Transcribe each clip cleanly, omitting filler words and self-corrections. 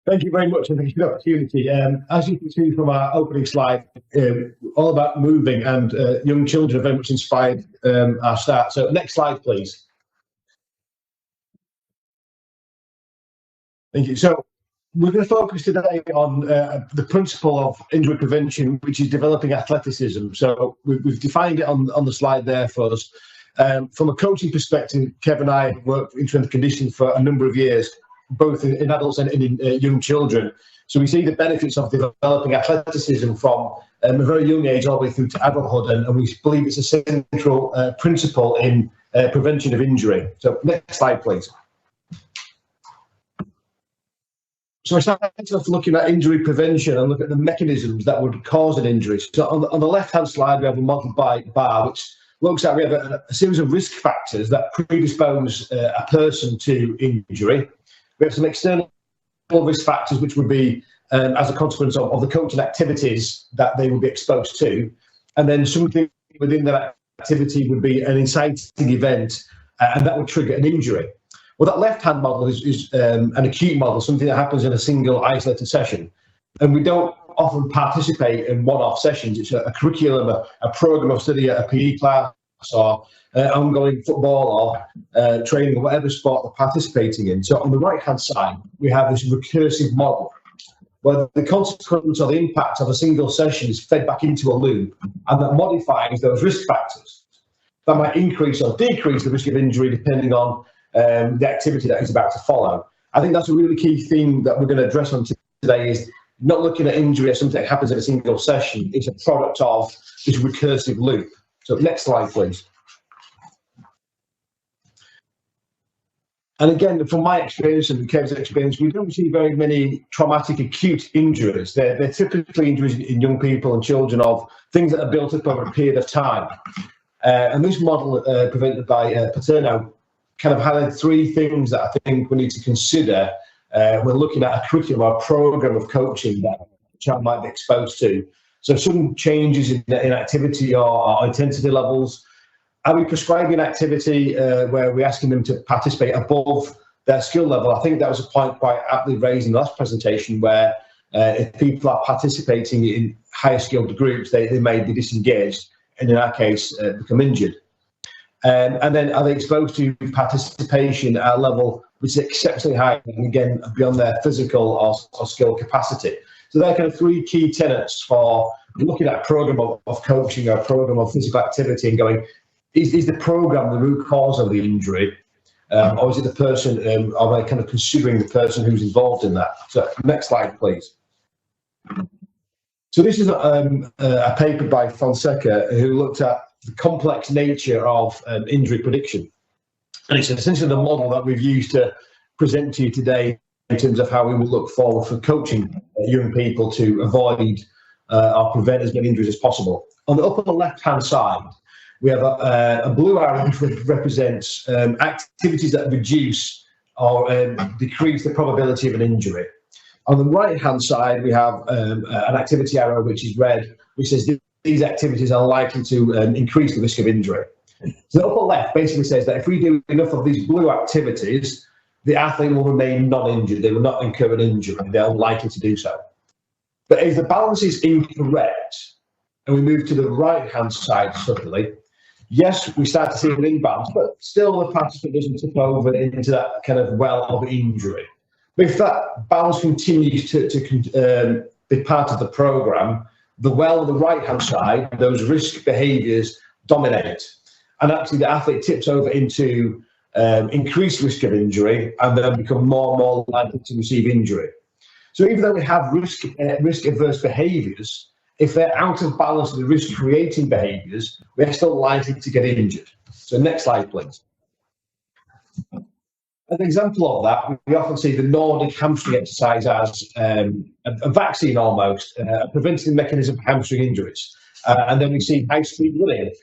Thank you very much, and thank you for the opportunity. As you can see from our opening slide, all about moving, and young children have very much inspired our start. So next slide, please. Thank you. So we're going to focus today on the principle of injury prevention, which is developing athleticism. So we've defined it on the slide there for us. From a coaching perspective, Kev and I worked in strength and conditioning for a number of years, both in adults and in young children. So we see the benefits of developing athleticism from a very young age all the way through to adulthood, and we believe it's a central principle in prevention of injury. So next slide, please. So I started off looking at injury prevention and look at the mechanisms that would cause an injury. So on the left-hand slide, we have a multiplier bar, which looks at we have a series of risk factors that predispose a person to injury. We have some external risk factors, which would be as a consequence of the coaching activities that they would be exposed to. And then something within that activity would be an inciting event, and that would trigger an injury. Well, that left-hand model is an acute model, something that happens in a single isolated session. And we don't often participate in one-off sessions. It's a curriculum, a program of study at a PE class, or ongoing football or training, or whatever sport they're participating in. So on the right-hand side, we have this recursive model where the consequence or the impact of a single session is fed back into a loop, and that modifies those risk factors. That might increase or decrease the risk of injury depending on the activity that is about to follow. I think that's a really key theme that we're going to address on today, is not looking at injury as something that happens in a single session. It's a product of this recursive loop. So next slide, please. And again, from my experience and Kev's experience, we don't see very many traumatic acute injuries. They're typically injuries in young people and children of things that are built up over a period of time. And this model, presented by Paterno, kind of highlighted three things that I think we need to consider when looking at a curriculum or a program of coaching that a child might be exposed to. So some changes in activity or intensity levels. Are we prescribing activity where we're asking them to participate above their skill level? I think that was a point quite aptly raised in the last presentation, where if people are participating in higher skilled groups, they may be disengaged, and in our case, become injured. And then are they exposed to participation at a level which is exceptionally high, and again, beyond their physical or skill capacity? So there are kind of three key tenets for looking at a program of coaching or a program of physical activity and going, is the program the root cause of the injury, or is it the person, are they kind of considering the person who's involved in that? So next slide, please. So this is a paper by Fonseca, who looked at the complex nature of injury prediction. And it's essentially the model that we've used to present to you today in terms of how we will look forward for coaching young people to avoid or prevent as many injuries as possible. On the upper left-hand side, we have a blue arrow which represents activities that reduce or decrease the probability of an injury. On the right-hand side, we have an activity arrow which is red, which says these activities are likely to increase the risk of injury. So the upper left basically says that if we do enough of these blue activities, the athlete will remain non-injured. They will not incur an injury. They're unlikely to do so. But if the balance is incorrect, and we move to the right-hand side suddenly, yes, we start to see an imbalance, but still the participant doesn't tip over into that kind of well of injury. But if that balance continues to be part of the program, the well on the right-hand side, those risk behaviours dominate. And actually the athlete tips over into increased risk of injury, and then become more and more likely to receive injury. So even though we have risk-averse behaviours, if they're out of balance with the risk-creating behaviours, we're still likely to get injured. So next slide, please. An example of that, we often see the Nordic hamstring exercise as a vaccine almost, a preventative mechanism for hamstring injuries. And then we see high-speed running.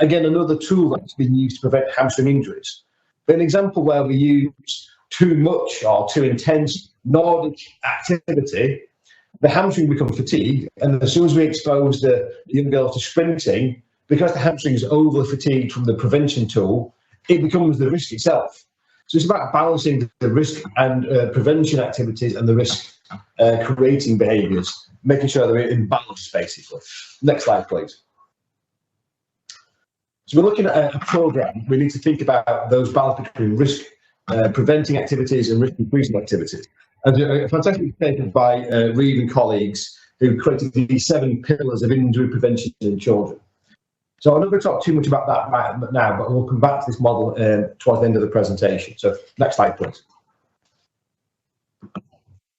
Again, another tool that's been used to prevent hamstring injuries. But an example where we use too much or too intense Nordic activity, the hamstring becomes fatigued, and as soon as we expose the young girl to sprinting, because the hamstring is overly fatigued from the prevention tool, it becomes the risk itself. So it's about balancing the risk and prevention activities and the risk creating behaviours, making sure they're in balance, basically. Next slide, please. So we're looking at a programme. We need to think about those balance between risk preventing activities and risk increasing activities. And a fantastic paper by Reeve and colleagues who created these 7 pillars of injury prevention in children. So I'm not going to talk too much about that now, but we'll come back to this model towards the end of the presentation. So next slide, please.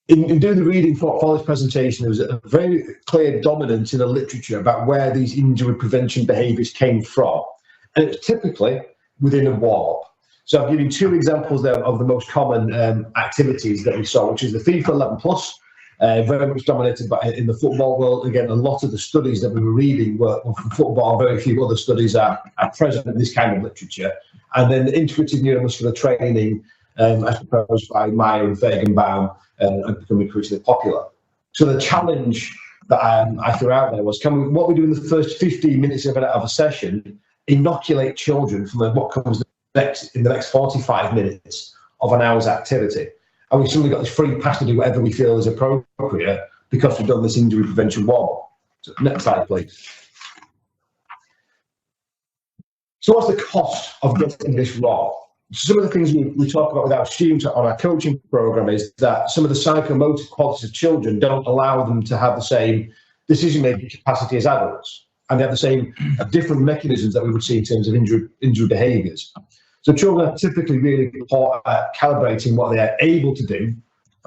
In doing the reading for this presentation, there was a very clear dominance in the literature about where these injury prevention behaviours came from. And it's typically within a warm-up. So I've given 2 examples there of the most common activities that we saw, which is the FIFA 11 plus, very much dominated by in the football world. Again, a lot of the studies that we were reading were from football. Very few other studies are present in this kind of literature. And then the integrative neuromuscular training, as proposed by Meyer and Feigenbaum, and becoming increasingly popular. So the challenge that I threw out there was, what we do in the first 15 minutes of a session, inoculate children from what comes in the next 45 minutes of an hour's activity. And we've suddenly got this free pass to do whatever we feel is appropriate because we've done this injury prevention warm-up. So next slide, please. So what's the cost of getting this wrong? Some of the things we talk about with our students on our coaching program is that some of the psychomotor qualities of children don't allow them to have the same decision-making capacity as adults. And they have the same different mechanisms that we would see in terms of injury behaviours. So children are typically really poor at calibrating what they are able to do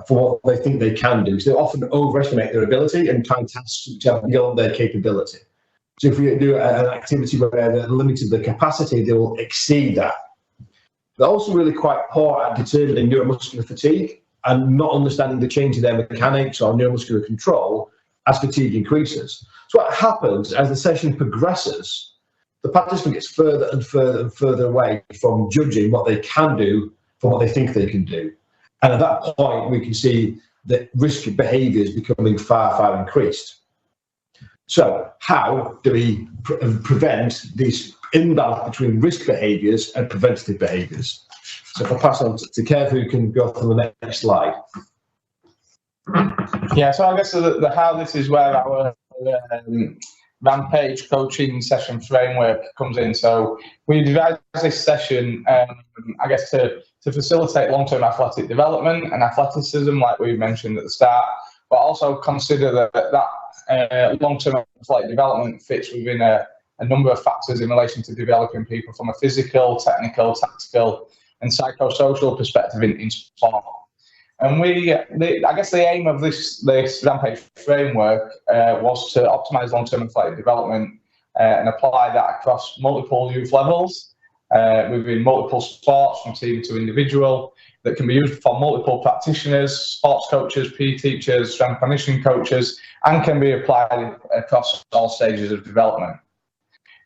for what they think they can do. So they often overestimate their ability and try tasks which are beyond their capability. So if we do an activity where they're limited the capacity, they will exceed that. They're also really quite poor at determining neuromuscular fatigue and not understanding the change in their mechanics or neuromuscular control as fatigue increases. So what happens as the session progresses, the participant gets further and further and further away from judging what they can do from what they think they can do. And at that point, we can see that risk behaviours becoming far, far increased. So how do we prevent this imbalance between risk behaviours and preventative behaviours? So if I pass on to Kev, who can go to the next slide. Yeah, so I guess the how this is where our Rampage coaching session framework comes in. So we devised this session, I guess, to facilitate long-term athletic development and athleticism, like we mentioned at the start, but also consider that long-term athletic development fits within a number of factors in relation to developing people from a physical, technical, tactical, and psychosocial perspective in sport. And I guess the aim of this Rampage framework was to optimise long-term athletic development and apply that across multiple youth levels within multiple sports, from team to individual, that can be used for multiple practitioners, sports coaches, PE teachers, strength and conditioning coaches, and can be applied across all stages of development.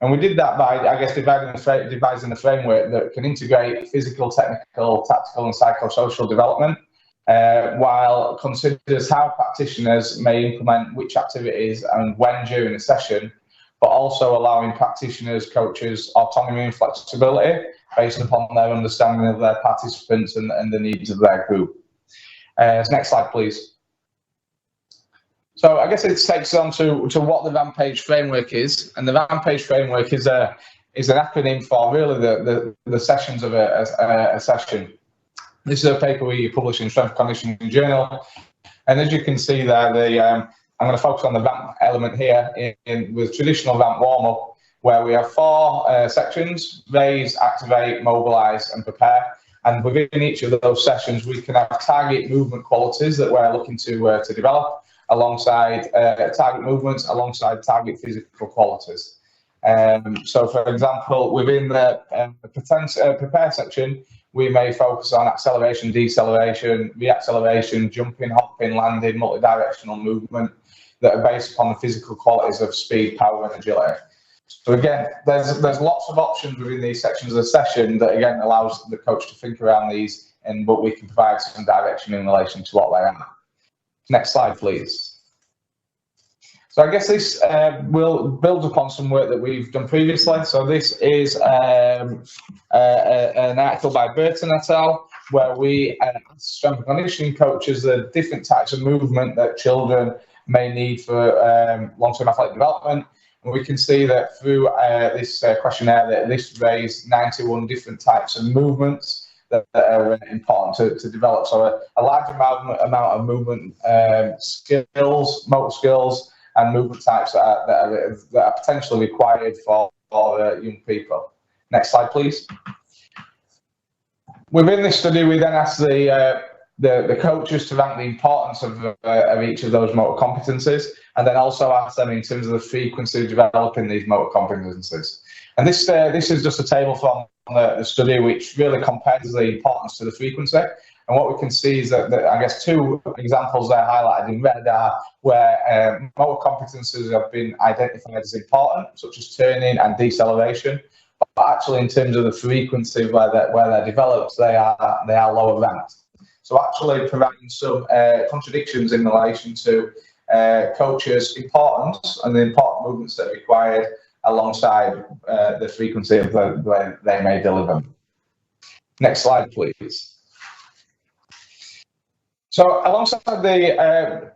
And we did that by, I guess, devising a framework that can integrate physical, technical, tactical, and psychosocial development, while considers how practitioners may implement which activities and when during a session, but also allowing practitioners, coaches, autonomy and flexibility based upon their understanding of their participants and the needs of their group. Next slide, please. So I guess it takes on to what the Vampage framework is, and the Vampage framework is an acronym for really the sessions of a session. This is a paper we published in Strength and Conditioning Journal, and as you can see there, I'm going to focus on the Vamp element here with traditional Vamp warm-up, where we have 4 sections: raise, activate, mobilise and prepare. And within each of those sessions, we can have target movement qualities that we're looking to develop, alongside target movements, alongside target physical qualities. So, for example, within the prepare section, we may focus on acceleration, deceleration, reacceleration, jumping, hopping, landing, multidirectional movement that are based upon the physical qualities of speed, power, and agility. So again, there's lots of options within these sections of the session that again allows the coach to think around these, but we can provide some direction in relation to what they are. Next slide, please. So I guess this will build upon some work that we've done previously. So this is an article by Burton et al., where we ask strength and conditioning coaches the different types of movement that children may need for long-term athletic development. And we can see that through this questionnaire that this raised 91 different types of movements that are important to develop. So a large amount of movement skills, motor skills, and movement types that are potentially required for young people. Next slide, please. Within this study, we then asked the coaches to rank the importance of each of those motor competencies, and then also ask them in terms of the frequency of developing these motor competencies. And this is just a table from the study which really compares the importance to the frequency. And what we can see is that I guess two examples there highlighted in red are where motor competencies have been identified as important, such as turning and deceleration. But actually, in terms of the frequency where they're developed, they are lower ranked. So actually providing some contradictions in relation to coaches' importance and the important movements that are required alongside the frequency of where they may deliver. Next slide, please. So alongside the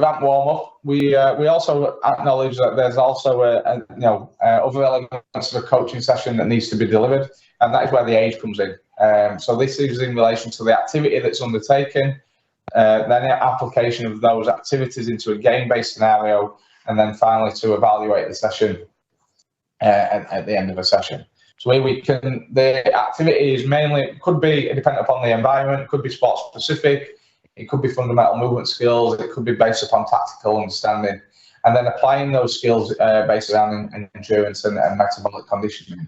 ramp warm up, we also acknowledge that there's also other elements of a coaching session that needs to be delivered, and that is where the age comes in. So this is in relation to the activity that's undertaken, then the application of those activities into a game-based scenario, and then finally to evaluate the session at the end of a session. So the activity is mainly, could be dependent upon the environment, could be sport specific, it could be fundamental movement skills, it could be based upon tactical understanding, and then applying those skills based around endurance and metabolic conditioning.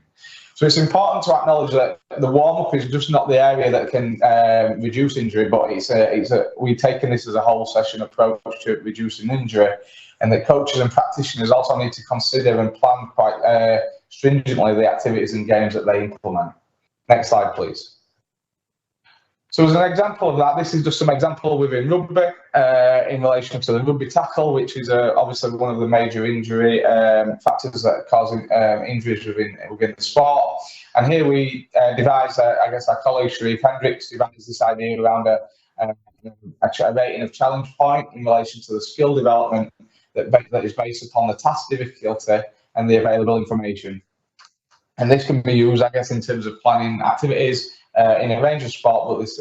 So it's important to acknowledge that the warm-up is just not the area that can reduce injury, but we've taken this as a whole session approach to reducing injury, and that coaches and practitioners also need to consider and plan quite stringently the activities and games that they implement. Next slide, please. So as an example of that, this is just some example within rugby in relation to the rugby tackle, which is obviously one of the major injury factors that are causing injuries within the sport. And here we devised, I guess our colleague Sharif Hendricks devised this idea around a rating of challenge point in relation to the skill development that is based upon the task difficulty and the available information. And this can be used, I guess, in terms of planning activities in a range of sport, but this,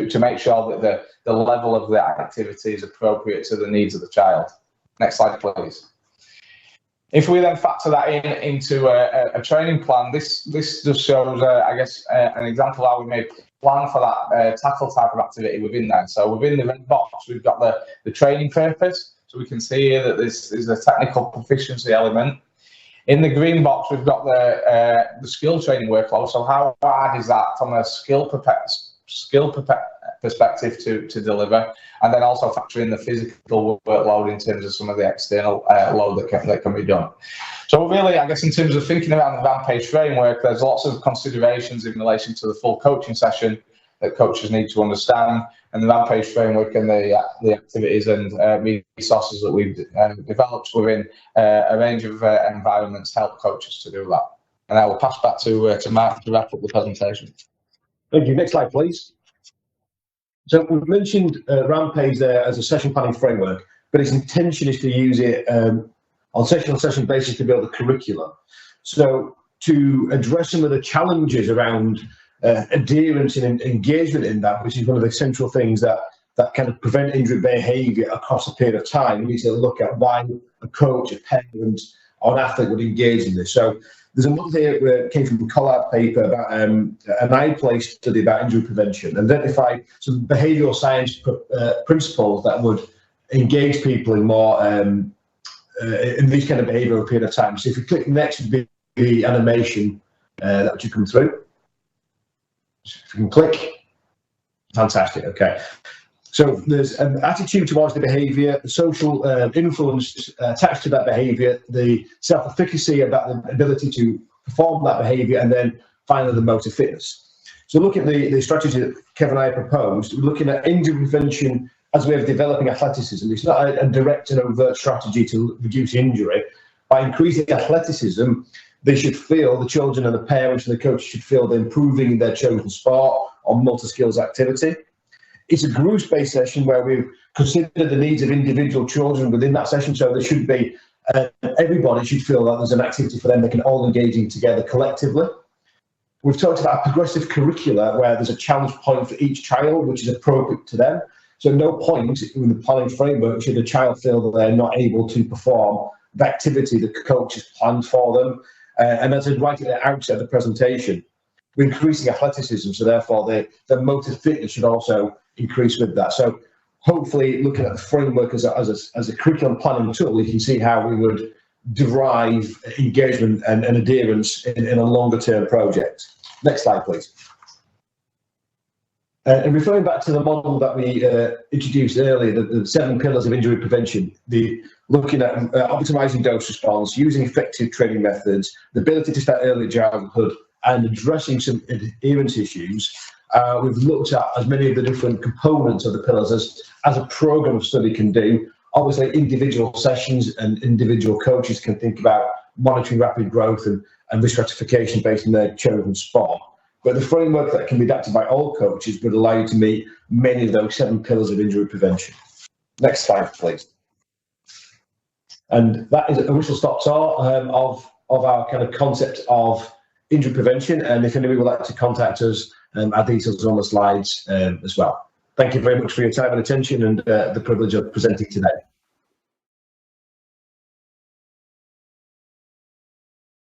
to make sure that the level of the activity is appropriate to the needs of the child. Next slide, please. If we then factor that into a training plan, this just shows, I guess, an example of how we may plan for that tackle type of activity within there. So within the red box, we've got the training purpose. So we can see here that this is a technical proficiency element. In the green box, we've got the skill training workload. So how hard is that from a skill perspective to deliver, and then also factor in the physical workload in terms of some of the external load that can be done. So really, I guess in terms of thinking around the Vampage framework, there's lots of considerations in relation to the full coaching session that coaches need to understand, and the Rampage framework and the activities and resources that we've developed within a range of environments help coaches to do that. And I will pass back to Mark to wrap up the presentation. Thank you. Next slide, please. So we've mentioned Rampage there as a session planning framework, but its intention is to use it on session basis to build a curriculum. So to address some of the challenges around adherence and engagement in that, which is one of the central things that kind of prevent injury behaviour across a period of time, we need to look at why a coach, a parent, or an athlete would engage in this. So there's a model here that came from a Collard paper about an iPlay study about injury prevention, identify some behavioural science principles that would engage people in more in these kind of behaviour over a period of time. So if you click next, would be the animation that should come through. If you can click, fantastic. Okay. So there's an attitude towards the behaviour, the social influence attached to that behaviour, the self-efficacy about the ability to perform that behaviour, and then finally the motor fitness. So look at the strategy that Kevin and I proposed. We're looking at injury prevention as a way of developing athleticism. It's not a direct and overt strategy to reduce injury. By increasing athleticism, they should feel, the children and the parents and the coaches should feel they're improving in their chosen sport or multi-skills activity. It's a group-based session where we consider the needs of individual children within that session. So there should be, everybody should feel that there's an activity for them they can all engage in together collectively. We've talked about a progressive curricula where there's a challenge point for each child, which is appropriate to them. So no point in the planning framework should a child feel that they're not able to perform the activity the coach has planned for them. And as I said right at the outset of the presentation, we're increasing athleticism, so therefore their motor fitness should also increase with that. So hopefully, looking at the framework as a curriculum planning tool, you can see how we would derive engagement and adherence in a longer term project. Next slide, please. And referring back to the model that we introduced earlier, the 7 pillars of injury prevention, looking at optimizing dose response, using effective training methods, the ability to start early childhood, and addressing some adherence issues, we've looked at as many of the different components of the pillars as a program of study can do. Obviously, individual sessions and individual coaches can think about monitoring rapid growth and risk stratification based on their chosen sport. But the framework that can be adapted by all coaches would allow you to meet many of those 7 pillars of injury prevention. Next slide, please. And that is a whistle-stop tour of our kind of concept of injury prevention. And if anybody would like to contact us, our details are on the slides as well. Thank you very much for your time and attention and the privilege of presenting today.